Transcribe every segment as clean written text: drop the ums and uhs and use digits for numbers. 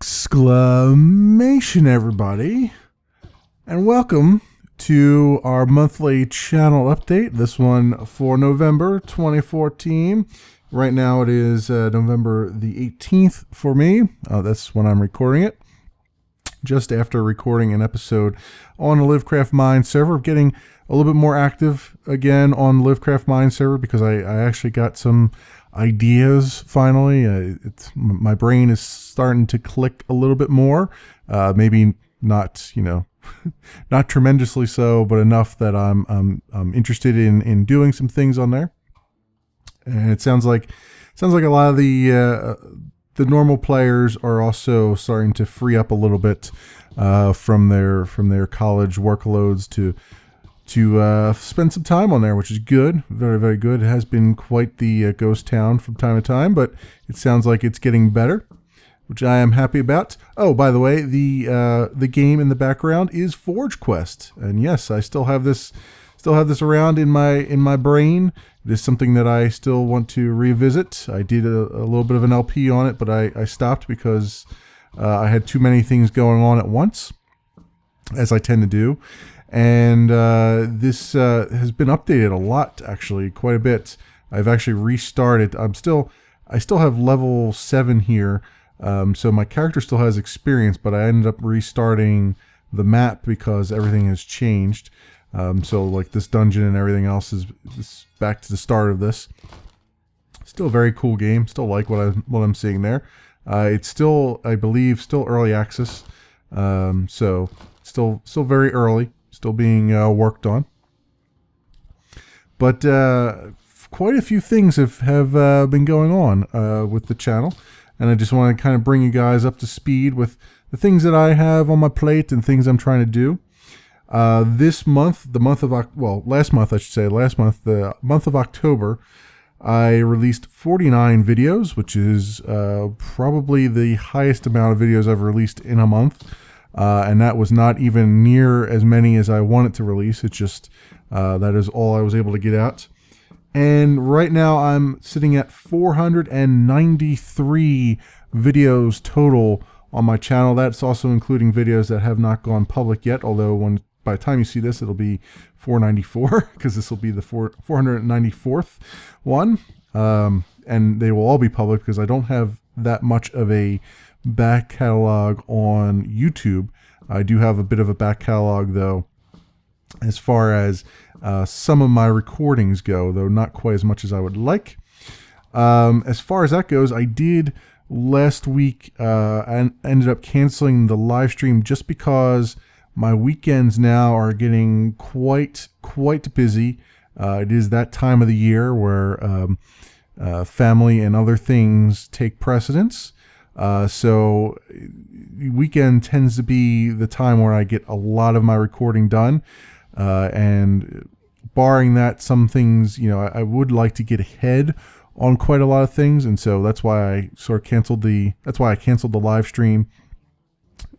Exclamation, everybody, and welcome to our monthly channel update. This one for November 2014. Right now it is November the 18th for me. That's when I'm recording it. Just after recording an episode on the Livecraft Mine server, getting a little bit more active again on the Livecraft Mine server because I actually got some ideas finally. My brain is starting to click a little bit more. Maybe not, not tremendously so, but enough that I'm interested in doing some things on there. And it sounds like a lot of the normal players are also starting to free up a little bit from their college workloads to spend some time on there, which is good. Very, very good. It has been quite the ghost town from time to time, but it sounds like it's getting better, which I am happy about. Oh, by the way, the game in the background is Forge Quest, and yes, I still have this around in my brain. It is something that I still want to revisit. I did a little bit of an LP on it, but I stopped because I had too many things going on at once, as I tend to do. And this has been updated a lot, actually, quite a bit. I've actually restarted. I still have level 7 here, so my character still has experience, but I ended up restarting the map because everything has changed. So like this dungeon and everything else is back to the start of this. Still a very cool game. Still like what I'm seeing there. It's still, I believe, still early access. So still very early. Still being worked on. But quite a few things have been going on with the channel. And I just want to kind of bring you guys up to speed with the things that I have on my plate and things I'm trying to do. This month, the month of last month, the month of October, I released 49 videos, which is probably the highest amount of videos I've released in a month. And that was not even near as many as I wanted to release. It's just that is all I was able to get out. And right now I'm sitting at 493 videos total on my channel. That's also including videos that have not gone public yet, although by the time you see this, it'll be 494 because this will be the 494th one. And they will all be public because I don't have that much of a back catalog on YouTube. I do have a bit of a back catalog, though, as far as some of my recordings go, though not quite as much as I would like. As far as that goes, I did last week and ended up canceling the live stream just because my weekends now are getting quite busy. It is that time of the year where family and other things take precedence. So weekend tends to be the time where I get a lot of my recording done. And barring that, some things, I would like to get ahead on quite a lot of things. And so that's why I canceled the live stream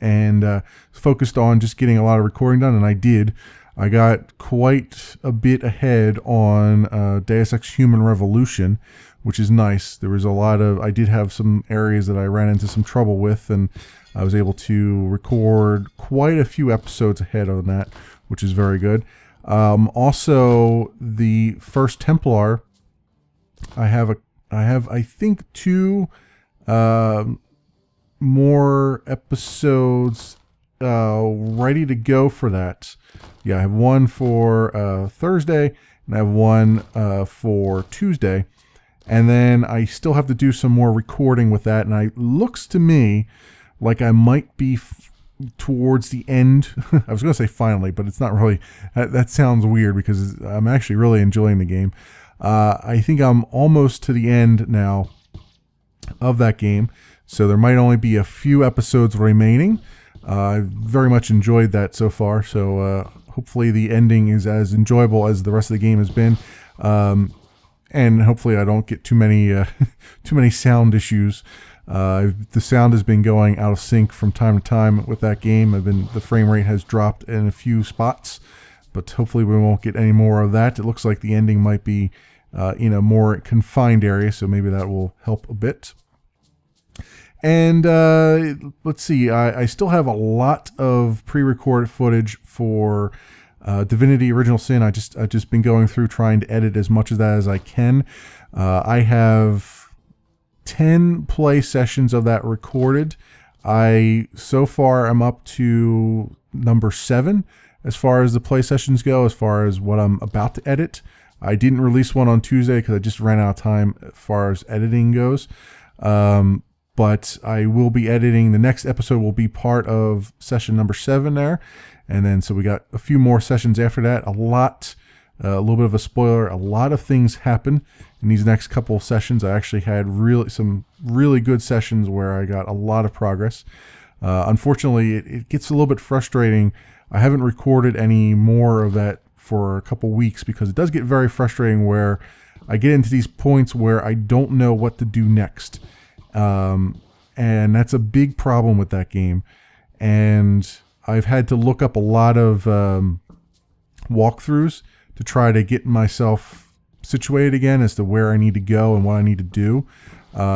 and focused on just getting a lot of recording done. And I did. I got quite a bit ahead on Deus Ex Human Revolution, which is nice. There was I did have some areas that I ran into some trouble with, and I was able to record quite a few episodes ahead on that, which is very good. Also, the First Templar, I have I think 2 more episodes ready to go for that. Yeah, I have one for Thursday, and I have one for Tuesday. And then I still have to do some more recording with that, and it looks to me like I might be towards the end. I was going to say finally, but it's not really. That sounds weird because I'm actually really enjoying the game. I think I'm almost to the end now of that game, so there might only be a few episodes remaining. I've very much enjoyed that so far, so hopefully the ending is as enjoyable as the rest of the game has been. And hopefully I don't get too many sound issues. The sound has been going out of sync from time to time with that game. The frame rate has dropped in a few spots, but hopefully we won't get any more of that. It looks like the ending might be in a more confined area, so maybe that will help a bit. And let's see, I still have a lot of pre-recorded footage for Divinity Original Sin. I've just been going through trying to edit as much of that as I can. I have 10 play sessions of that recorded. So far I'm up to number 7 as far as the play sessions go, as far as what I'm about to edit. I didn't release one on Tuesday because I just ran out of time as far as editing goes. But I will be editing. The next episode will be part of session number 7 there. And then so we got a few more sessions after that. A little bit of a spoiler, a lot of things happen in these next couple of sessions. I actually had some really good sessions where I got a lot of progress. Unfortunately, it gets a little bit frustrating. I haven't recorded any more of that for a couple weeks because it does get very frustrating where I get into these points where I don't know what to do next. And that's a big problem with that game. And I've had to look up a lot of walkthroughs to try to get myself situated again as to where I need to go and what I need to do.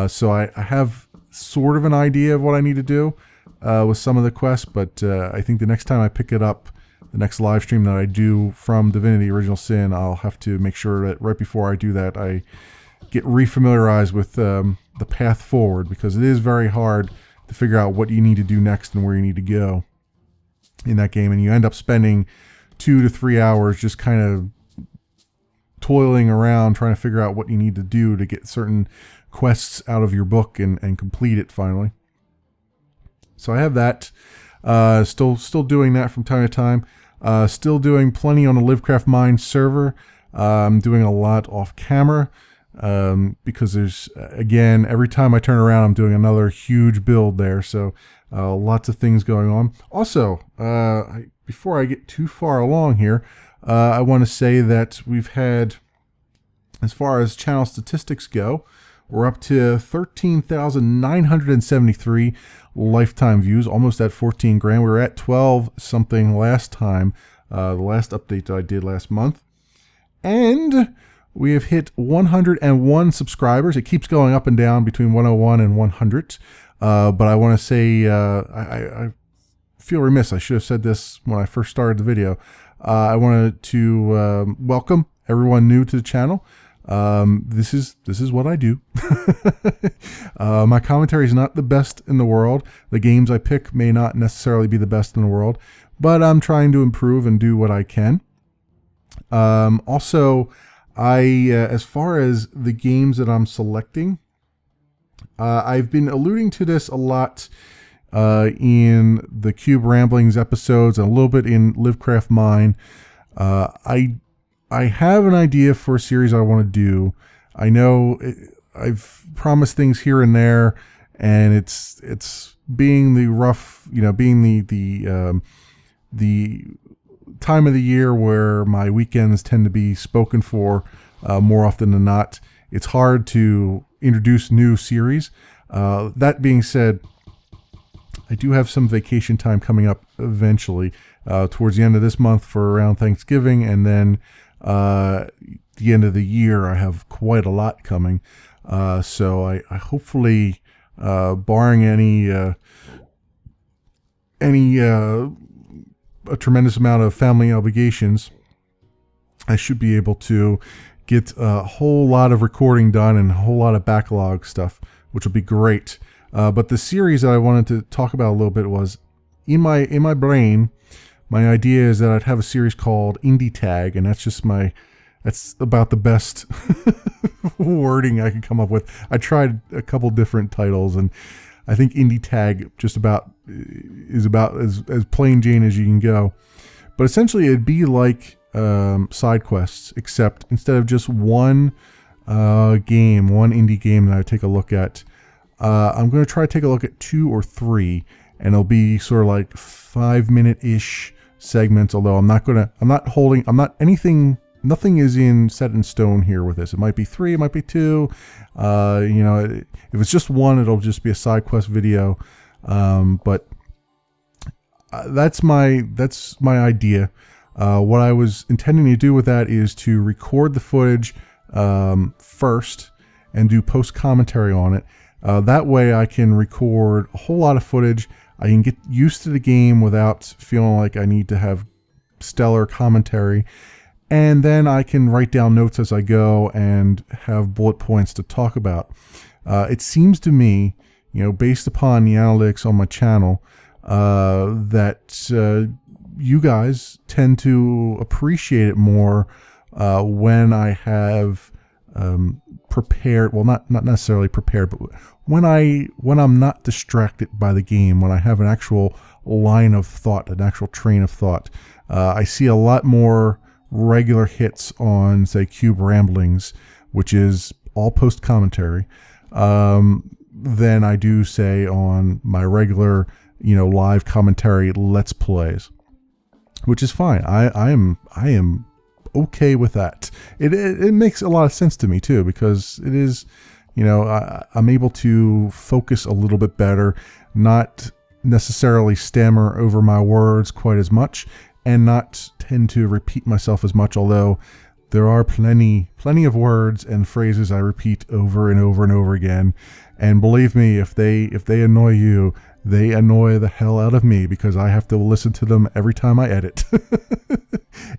So I have sort of an idea of what I need to do with some of the quests, but I think the next time I pick it up, the next live stream that I do from Divinity Original Sin, I'll have to make sure that right before I do that, I get refamiliarized with the path forward, because it is very hard to figure out what you need to do next and where you need to go in that game. And you end up spending 2 to 3 hours just kind of toiling around trying to figure out what you need to do to get certain quests out of your book and complete it finally. So I have that. Still doing that from time to time. Still doing plenty on the Livecraft Mine server. I'm doing a lot off camera because there's, again, every time I turn around, I'm doing another huge build there. So lots of things going on. Also, before I get too far along here, I want to say that we've had, as far as channel statistics go, we're up to 13,973 lifetime views, almost at 14 grand. We were at 12 something last time, the last update that I did last month. And we have hit 101 subscribers. It keeps going up and down between 101 and 100. But I want to say, I feel remiss. I should have said this when I first started the video. I wanted to welcome everyone new to the channel. This is what I do. My commentary is not the best in the world. The games I pick may not necessarily be the best in the world, but I'm trying to improve and do what I can. Also, as far as the games that I'm selecting, I've been alluding to this a lot in the Cube Ramblings episodes and a little bit in Livecraft Mine. I have an idea for a series I want to do. I know I've promised things here and there, and it's being the rough, being the time of the year where my weekends tend to be spoken for more often than not. It's hard to introduce new series. That being said, I do have some vacation time coming up eventually, towards the end of this month for around Thanksgiving, and then the end of the year I have quite a lot coming. So I hopefully, barring a tremendous amount of family obligations, I should be able to get a whole lot of recording done and a whole lot of backlog stuff, which will be great. But the series that I wanted to talk about a little bit was, in my brain, my idea is that I'd have a series called Indie Tag, and that's about the best wording I could come up with. I tried a couple different titles, and I think Indie Tag is about as plain Jane as you can go. But essentially, it'd be like side quests, except instead of just one indie game that I take a look at, I'm going to try to take a look at 2 or 3, and it'll be sort of like 5-minute-ish segments. Although nothing is set in stone here with this. It might be 3, it might be 2. If it's just 1, it'll just be a side quest video. But that's my idea. What I was intending to do with that is to record the footage first and do post commentary on it. That way I can record a whole lot of footage. I can get used to the game without feeling like I need to have stellar commentary. And then I can write down notes as I go and have bullet points to talk about. It seems to me, based upon the analytics on my channel, that you guys tend to appreciate it more when I have prepared, well, not necessarily prepared, but when I'm not distracted by the game, when I have an actual line of thought, an actual train of thought. I see a lot more regular hits on, say, Cube Ramblings, which is all post commentary, than I do, say, on my regular, live commentary Let's Plays, which is fine. I am okay with that. It makes a lot of sense to me too, because it is, I'm able to focus a little bit better, not necessarily stammer over my words quite as much, and not tend to repeat myself as much, although there are plenty of words and phrases I repeat over and over and over again. And believe me, if they annoy you, they annoy the hell out of me, because I have to listen to them every time I edit.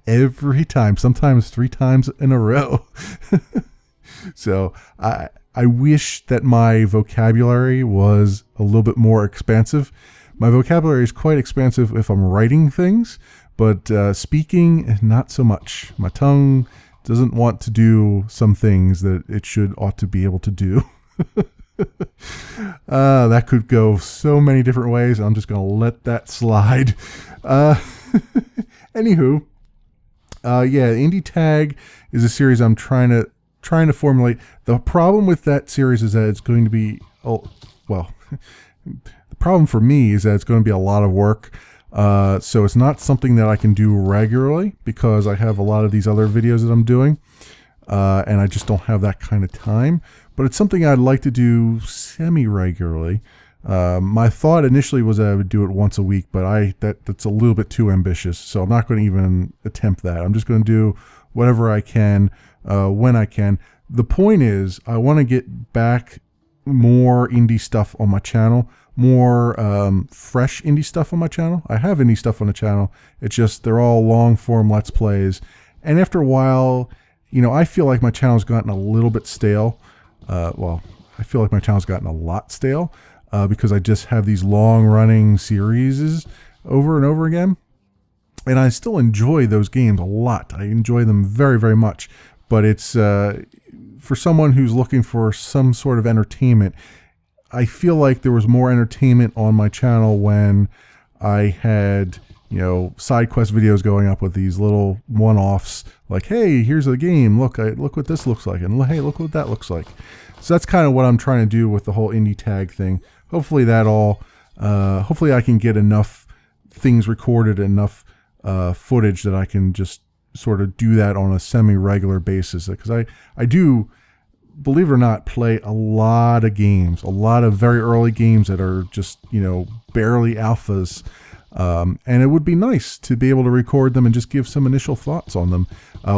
Every time, sometimes 3 times in a row. So I wish that my vocabulary was a little bit more expansive. My vocabulary is quite expansive if I'm writing things, but speaking, not so much. My tongue doesn't want to do some things that it ought to be able to do. That could go so many different ways. I'm just going to let that slide. Anywho, Indie Tag is a series I'm trying to formulate. The problem with that series is that it's going to be, the problem for me is that it's going to be a lot of work. So it's not something that I can do regularly, because I have a lot of these other videos that I'm doing, and I just don't have that kind of time. But it's something I'd like to do semi-regularly. My thought initially was that I would do it once a week, but that's a little bit too ambitious, so I'm not going to even attempt that. I'm just going to do whatever I can, when I can. The point is, I want to get back more indie stuff on my channel, more fresh indie stuff on my channel. I have indie stuff on the channel. It's just they're all long form Let's Plays. And after a while, I feel like my channel's gotten a little bit stale. I feel like my channel's gotten a lot stale because I just have these long running series over and over again. And I still enjoy those games a lot. I enjoy them very, very much. But it's for someone who's looking for some sort of entertainment, I feel like there was more entertainment on my channel when I had, side quest videos going up with these little one-offs, like, hey, here's a game, look what this looks like, and hey, look what that looks like. So that's kind of what I'm trying to do with the whole Indie Tag thing. Hopefully hopefully I can get enough things recorded, enough footage that I can just sort of do that on a semi-regular basis, because I do, believe it or not, play a lot of games, a lot of very early games that are just, barely alphas. And it would be nice to be able to record them and just give some initial thoughts on them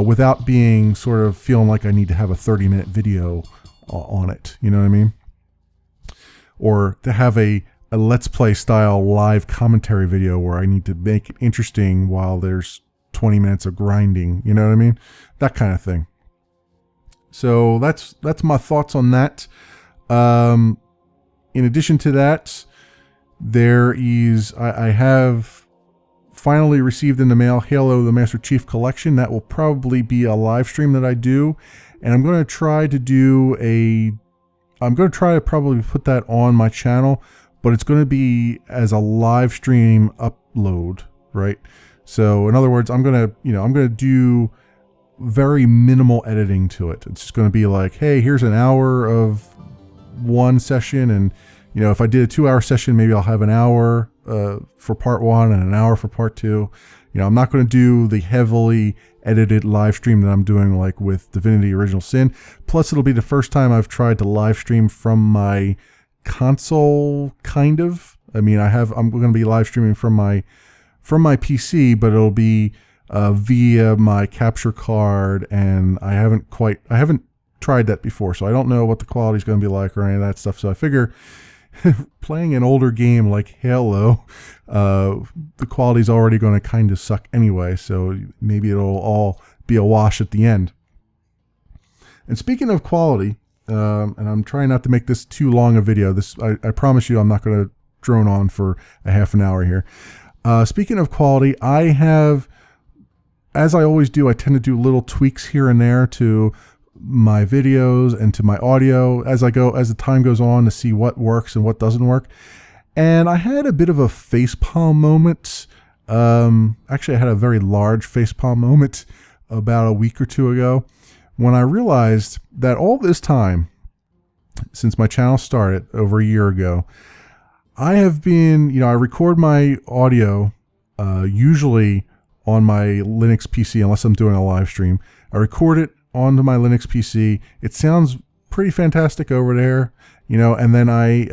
without being sort of feeling like I need to have a 30-minute video on it. You know what I mean? Or to have a Let's Play style live commentary video where I need to make it interesting while there's 20 minutes of grinding. You know what I mean? That kind of thing. So that's my thoughts on that. In addition to that, I have finally received in the mail Halo the Master Chief Collection. That will probably be a live stream that I do, and I'm going to try to probably put that on my channel, but it's going to be as a live stream upload, right? So in other words, I'm going to do very minimal editing to it. It's just going to be like, hey, here's an hour of one session, and if I did a 2-hour session, maybe I'll have an hour for part 1 and an hour for part 2. I'm not going to do the heavily edited live stream that I'm doing like with Divinity Original Sin. Plus, it'll be the first time I've tried to live stream from my console, kind of. I mean, I'm going to be live streaming from my PC, but it'll be via my capture card, and I haven't tried that before, so I don't know what the quality is going to be like or any of that stuff. So I figure playing an older game like Halo, the quality's already going to kind of suck anyway, so maybe it'll all be a wash at the end. And speaking of quality, and I'm trying not to make this too long a video. I promise you I'm not going to drone on for a half an hour here. Speaking of quality, I have, as I always do, I tend to do little tweaks here and there to my videos and to my audio as the time goes on, to see what works and what doesn't work. And I had a bit of a facepalm moment. Actually, I had a very large facepalm moment about a week or two ago, when I realized that all this time, since my channel started over a year ago, I have been, I record my audio usually on my Linux PC, unless I'm doing a live stream. I record it onto my Linux PC. It sounds pretty fantastic over there, and then I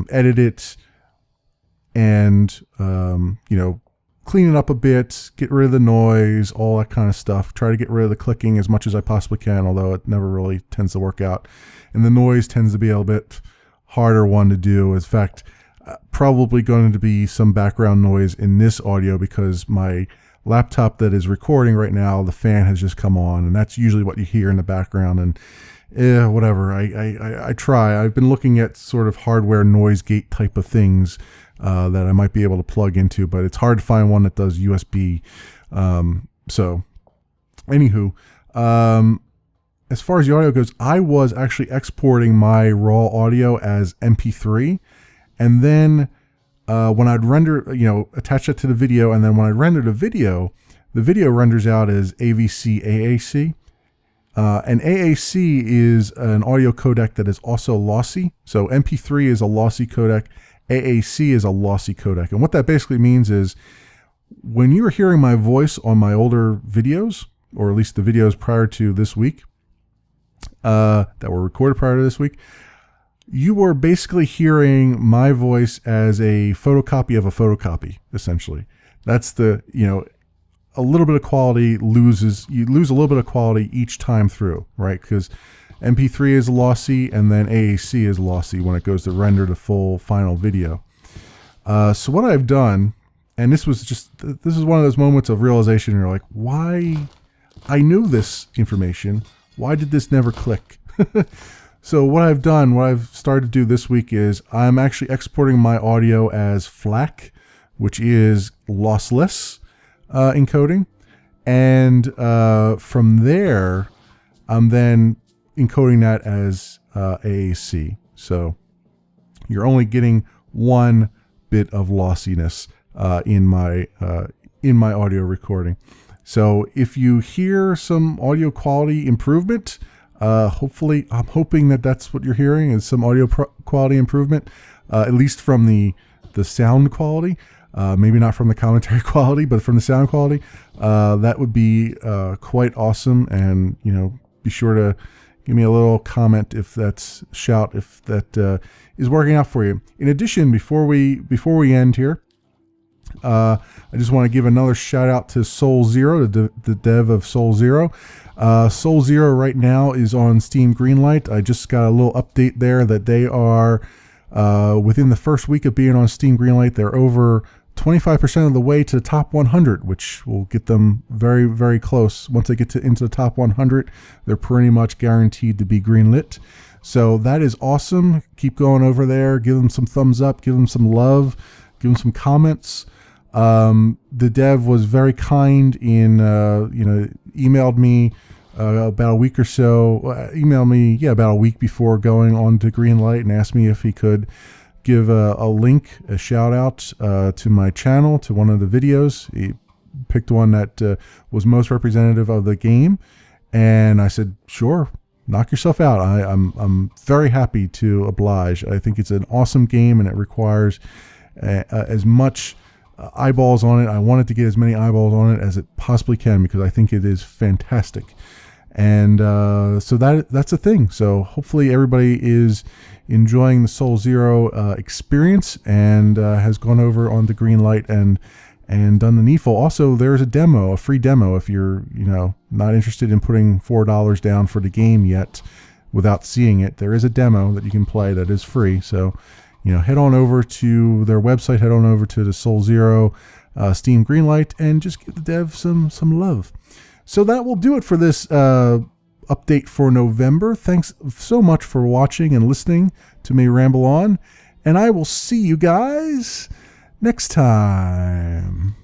edit it and, clean it up a bit, get rid of the noise, all that kind of stuff. Try to get rid of the clicking as much as I possibly can, although it never really tends to work out. And the noise tends to be a bit harder one to do. In fact, probably going to be some background noise in this audio because my laptop that is recording right now, the fan has just come on, and that's usually what you hear in the background. And whatever, I try. I've been looking at sort of hardware noise gate type of things that I might be able to plug into, but it's hard to find one that does USB. So anywho, as far as the audio goes, I was actually exporting my raw audio as MP3, and then when I'd render, attach it to the video, and then when I render the video renders out as AVC AAC. And AAC is an audio codec that is also lossy. So MP3 is a lossy codec. AAC is a lossy codec. And what that basically means is when you were hearing my voice on my older videos, or at least the videos prior to this week, that were recorded prior to this week, you were basically hearing my voice as a photocopy of a photocopy, essentially. That's the, a little bit of quality you lose a little bit of quality each time through, right? Because MP3 is lossy, and then AAC is lossy when it goes to render the full final video. So what I've done, and this is one of those moments of realization, you're like, why? I knew this information. Why did this never click? So what I've started to do this week is I'm actually exporting my audio as FLAC, which is lossless encoding. And from there, I'm then encoding that as AAC. So you're only getting one bit of lossiness in my audio recording. So if you hear some audio quality improvement, hopefully, I'm hoping that that's what you're hearing is some audio quality improvement, at least from the sound quality. Maybe not from the commentary quality, but from the sound quality. That would be quite awesome. And be sure to give me a little comment if that is working out for you. In addition, before we end here, I just want to give another shout out to Soul Zero, the dev of Soul Zero. Soul Zero right now is on Steam Greenlight. I just got a little update there that they are within the first week of being on Steam Greenlight, they're over 25% of the way to the top 100, which will get them very, very close. Once they get into the top 100, they're pretty much guaranteed to be greenlit. So that is awesome. Keep going over there. Give them some thumbs up. Give them some love. Give them some comments. The dev was very kind in, emailed me about a week or so. Emailed me, about a week before going on to Greenlight, and asked me if he could give a link, a shout out to my channel, to one of the videos. He picked one that was most representative of the game, and I said, sure, knock yourself out. I'm very happy to oblige. I think it's an awesome game, and it requires as much eyeballs on it. I wanted to get as many eyeballs on it as it possibly can, because I think it is fantastic. And so that's a thing. So hopefully everybody is enjoying the Soul Zero experience and has gone over on the Greenlight and and done the needful. Also, there's a demo, a free demo, if you're not interested in putting $4 down for the game yet without seeing it. There is a demo that you can play that is free. So head on over to their website, head on over to the Soul Zero Steam Greenlight, and just give the dev some love. So that will do it for this update for November. Thanks so much for watching and listening to me ramble on, and I will see you guys next time.